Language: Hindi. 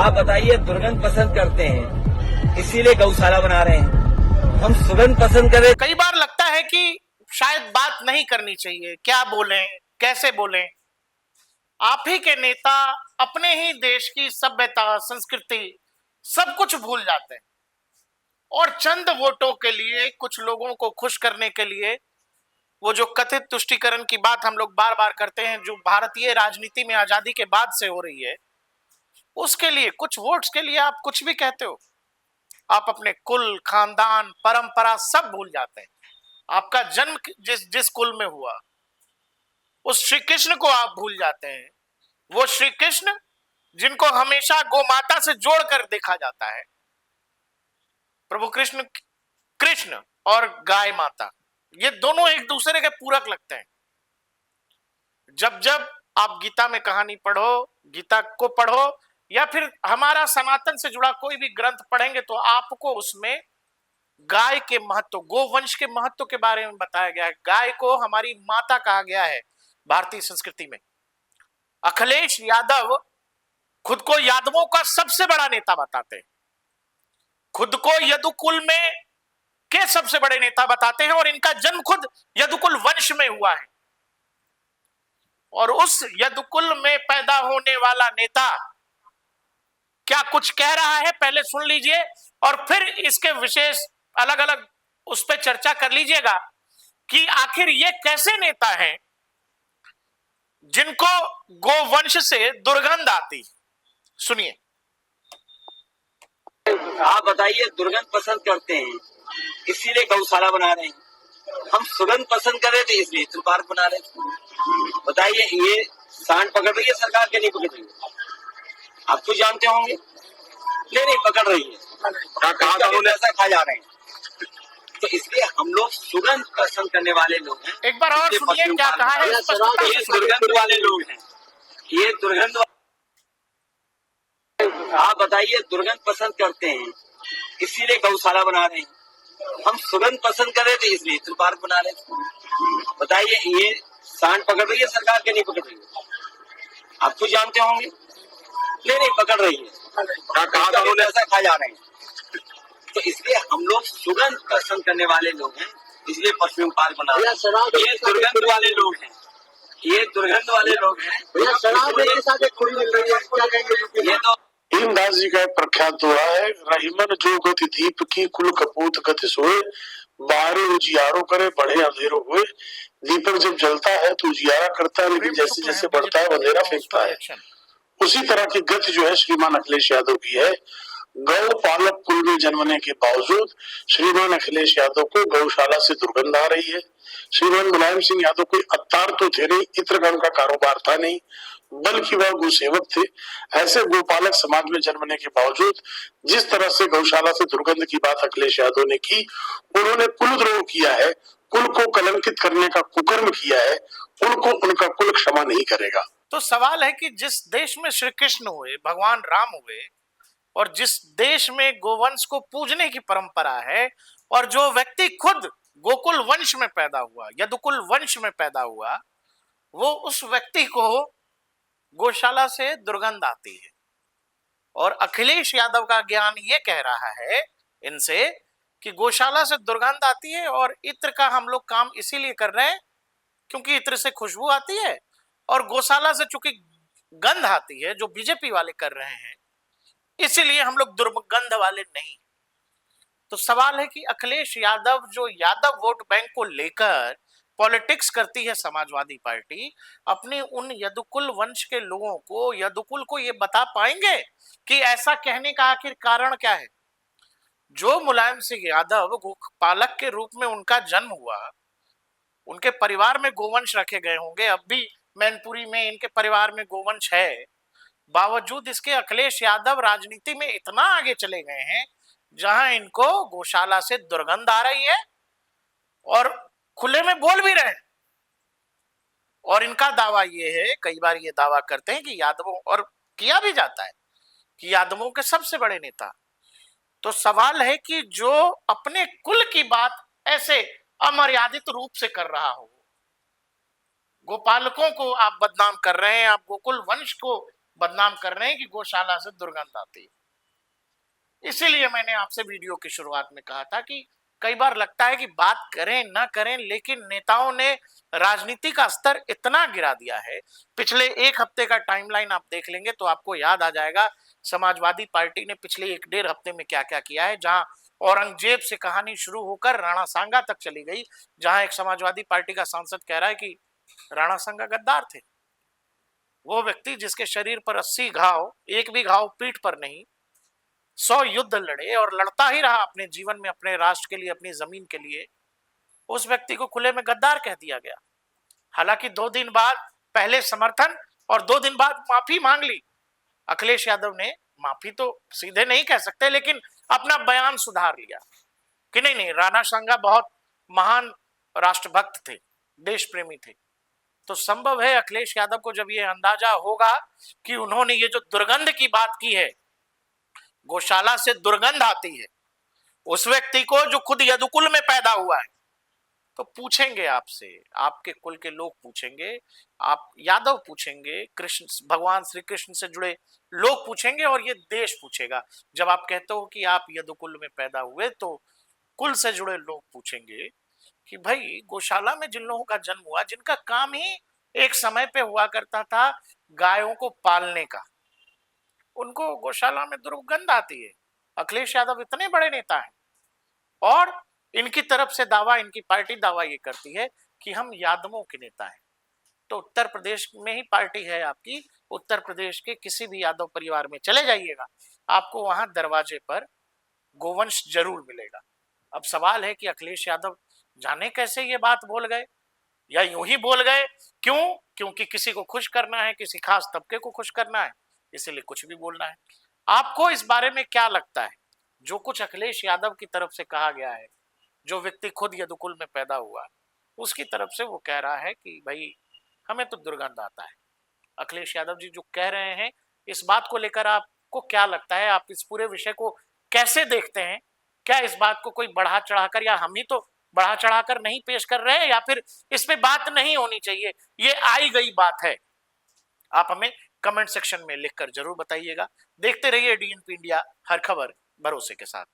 आप बताइए, दुर्गंध पसंद करते हैं इसीलिए गौशाला बना रहे हैं। हम सुगंध पसंद करें। कई बार लगता है कि शायद बात नहीं करनी चाहिए, क्या बोलें, कैसे बोलें। आप ही के नेता अपने ही देश की सभ्यता, संस्कृति सब कुछ भूल जाते हैं और चंद वोटों के लिए, कुछ लोगों को खुश करने के लिए, वो जो कथित तुष्टीकरण की बात हम लोग बार बार करते हैं, जो भारतीय राजनीति में आजादी के बाद से हो रही है, उसके लिए, कुछ वोट्स के लिए आप कुछ भी कहते हो। आप अपने कुल, खानदान, परंपरा सब भूल जाते हैं। आपका जन्म जिस जिस कुल में हुआ, उस श्री कृष्ण को आप भूल जाते हैं। वो श्री कृष्ण जिनको हमेशा गोमाता से जोड़कर देखा जाता है। प्रभु कृष्ण, कृष्ण और गाय माता, ये दोनों एक दूसरे के पूरक लगते हैं। जब जब आप गीता में कहानी पढ़ो, गीता को पढ़ो, या फिर हमारा सनातन से जुड़ा कोई भी ग्रंथ पढ़ेंगे, तो आपको उसमें गाय के महत्व, गोवंश के महत्व के बारे में बताया गया है। गाय को हमारी माता कहा गया है भारतीय संस्कृति में। अखिलेश यादव खुद को यादवों का सबसे बड़ा नेता बताते हैं, खुद को यदुकुल में के सबसे बड़े नेता बताते हैं, और इनका जन्म खुद यदुकुल वंश में हुआ है। और उस यदुकुल में पैदा होने वाला नेता क्या कुछ कह रहा है, पहले सुन लीजिए और फिर इसके विशेष अलग अलग उस पर चर्चा कर लीजिएगा कि आखिर ये कैसे नेता हैं जिनको गोवंश से दुर्गंध आती। सुनिए। आप बताइए, दुर्गंध पसंद करते हैं इसीलिए गौशाला बना रहे हैं। हम सुगंध पसंद कर रहे थे इसलिए चित्र पार्क बना रहे थे। बताइए, ये सांड पकड़ रही है सरकार के नहीं पकड़ रही है? आप तो जानते होंगे। नहीं पकड़ रही है, कहा ऐसा खा जा रहे हैं। तो इसलिए हम लोग सुगंध पसंद करने वाले लोग हैं। एक बार और सुनिए क्या कहा है। ये दुर्गंध वाले लोग हैं, ये दुर्गंध। आप बताइए, दुर्गंध पसंद करते हैं इसीलिए गौशाला बना रहे हैं। हम सुगंध पसंद कर रहे थे इसलिए चित्र पार्क बना रहे थे। बताइए, ये सांड पकड़ रही है सरकार के नहीं पकड़ रही है? आप तो जानते होंगे। नहीं पकड़ रही है, कहा ऐसा खा जा रहे हैं। तो इसलिए हम लोग सुगंध पसंद करने वाले लोग हैं, इसलिए परफ्यूम पार्क बना रहे हैं। ये दुर्गंध वाले लोग हैं, ये दुर्गंध वाले लोग हैं। ये तो भीमदास जी का प्रख्यात हुआ है, रहीमन जो गति दीप की कुल कपूत गति सोए, बाहरे उजियारो करे बढ़े अंधेरो हुए। दीपक जब जलता है तो उजियारा करता है, लेकिन जैसे जैसे बढ़ता है अंधेरा फेंकता है। उसी तरह की गति जो है श्रीमान अखिलेश यादव की है। गौ पालक कुल में जन्मने के बावजूद श्रीमान अखिलेश यादव को गौशाला से दुर्गंध आ रही है। श्रीमान मुलायम सिंह यादव कोई अवतार तो थे नहीं, इत्रगण का कारोबार था नहीं, बल्कि वह गोसेवक थे। ऐसे गोपालक समाज में जन्मने के बावजूद जिस तरह से गौशाला से दुर्गंध की बात अखिलेश यादव ने की, उन्होंने कुलद्रोह किया है, कुल को कलंकित करने का कुकर्म किया है, उनको उनका कुल क्षमा नहीं करेगा। तो सवाल है कि जिस देश में श्री कृष्ण हुए, भगवान राम हुए, और जिस देश में गोवंश को पूजने की परंपरा है, और जो व्यक्ति खुद गोकुल वंश में पैदा हुआ, यदुकुल वंश में पैदा हुआ, वो उस व्यक्ति को गौशाला से दुर्गंध आती है। और अखिलेश यादव का ज्ञान ये कह रहा है इनसे कि गौशाला से दुर्गंध आती है, और इत्र का हम लोग काम इसीलिए कर रहे हैं क्योंकि इत्र से खुशबू आती है, और गौशाला से चूंकि गंध आती है, जो बीजेपी वाले कर रहे हैं, इसीलिए हम लोग दुर्गंध वाले नहीं। तो सवाल है कि अखिलेश यादव जो यादव वोट बैंक को लेकर पॉलिटिक्स करती है समाजवादी पार्टी, अपने उन यदुकुल वंश के लोगों को, यदुकुल को ये बता पाएंगे कि ऐसा कहने का आखिर कारण क्या है। जो मुलायम सिंह यादव गोपालक के रूप में उनका जन्म हुआ, उनके परिवार में गोवंश रखे गए होंगे, अब भी मैनपुरी में इनके परिवार में गोवंश है, बावजूद इसके अखिलेश यादव राजनीति में इतना आगे चले गए हैं जहां इनको गौशाला से दुर्गंध आ रही है और खुले में बोल भी रहे हैं। और इनका दावा ये है, कई बार ये दावा करते हैं कि यादवों, और किया भी जाता है कि यादवों के सबसे बड़े नेता। तो सवाल है कि जो अपने कुल की बात ऐसे अमर्यादित रूप से कर रहा हो, गोपालकों को आप बदनाम कर रहे हैं, आप गोकुल वंश को बदनाम कर रहे हैं कि गौशाला से दुर्गंध आती है। इसीलिए मैंने आपसे वीडियो की शुरुआत में कहा था कि कई बार लगता है कि बात करें ना करें, लेकिन नेताओं ने राजनीति का स्तर इतना गिरा दिया है। पिछले एक हफ्ते का टाइमलाइन आप देख लेंगे तो आपको याद आ जाएगा समाजवादी पार्टी ने पिछले 1-1.5 हफ्ते में क्या क्या किया है। जहां औरंगजेब से कहानी शुरू होकर राणा सांगा तक चली गई, जहां एक समाजवादी पार्टी का सांसद कह रहा है कि राणा सांगा गद्दार थे। वो व्यक्ति जिसके शरीर पर 80 घाव, एक भी घाव पीठ पर नहीं, 100 युद्ध लड़े और लड़ता ही रहा अपने जीवन में, अपने राष्ट्र के लिए, अपनी जमीन के लिए, उस व्यक्ति को खुले में गद्दार कह दिया गया। हालांकि 2 दिन बाद पहले समर्थन और 2 दिन बाद माफी मांग ली। अखिलेश यादव ने माफी तो सीधे नहीं कह सकते, लेकिन अपना बयान सुधार लिया कि नहीं नहीं, राणा सांगा बहुत महान राष्ट्रभक्त थे, देश प्रेमी थे। तो संभव है अखिलेश यादव को जब ये अंदाजा होगा कि उन्होंने ये जो दुर्गंध की बात की है, गौशाला से दुर्गंध आती है, उस व्यक्ति को जो खुद यदुकुल में पैदा हुआ है, तो पूछेंगे आपसे, आपके कुल के लोग पूछेंगे, आप यादव पूछेंगे, कृष्ण, भगवान श्री कृष्ण से जुड़े लोग पूछेंगे और ये देश पूछेगा। जब आप कहते हो कि आप यदुकुल में पैदा हुए, तो कुल से जुड़े लोग पूछेंगे कि भाई गौशाला में जिन लोगों का जन्म हुआ, जिनका काम ही एक समय पे हुआ करता था गायों को पालने का, उनको गौशाला में दुर्गंध आती है। अखिलेश यादव इतने बड़े नेता हैं और इनकी तरफ से दावा, इनकी पार्टी दावा ये करती है कि हम यादवों के नेता हैं। तो उत्तर प्रदेश में ही पार्टी है आपकी, उत्तर प्रदेश के किसी भी यादव परिवार में चले जाइएगा, आपको वहां दरवाजे पर गोवंश जरूर मिलेगा। अब सवाल है कि अखिलेश यादव जाने कैसे ये बात बोल गए, या यूं ही बोल गए। क्यों? क्योंकि किसी को खुश करना है, किसी खास तबके को खुश करना है, इसीलिए कुछ भी बोलना है। आपको इस बारे में क्या लगता है? जो कुछ अखिलेश यादव की तरफ से कहा गया है, जो व्यक्ति खुद यदुकुल में पैदा हुआ, उसकी तरफ से वो कह रहा है कि भाई हमें तो दुर्गंध आता है। अखिलेश यादव जी जो कह रहे हैं, इस बात को लेकर आपको क्या लगता है? आप इस पूरे विषय को कैसे देखते हैं? क्या इस बात को कोई बढ़ा चढ़ाकर, या हम ही तो बढ़ा चढ़ाकर नहीं पेश कर रहे हैं, या फिर इस पे बात नहीं होनी चाहिए, ये आई गई बात है? आप हमें कमेंट सेक्शन में लिखकर जरूर बताइएगा। देखते रहिए डीएनपी इंडिया, हर खबर भरोसे के साथ।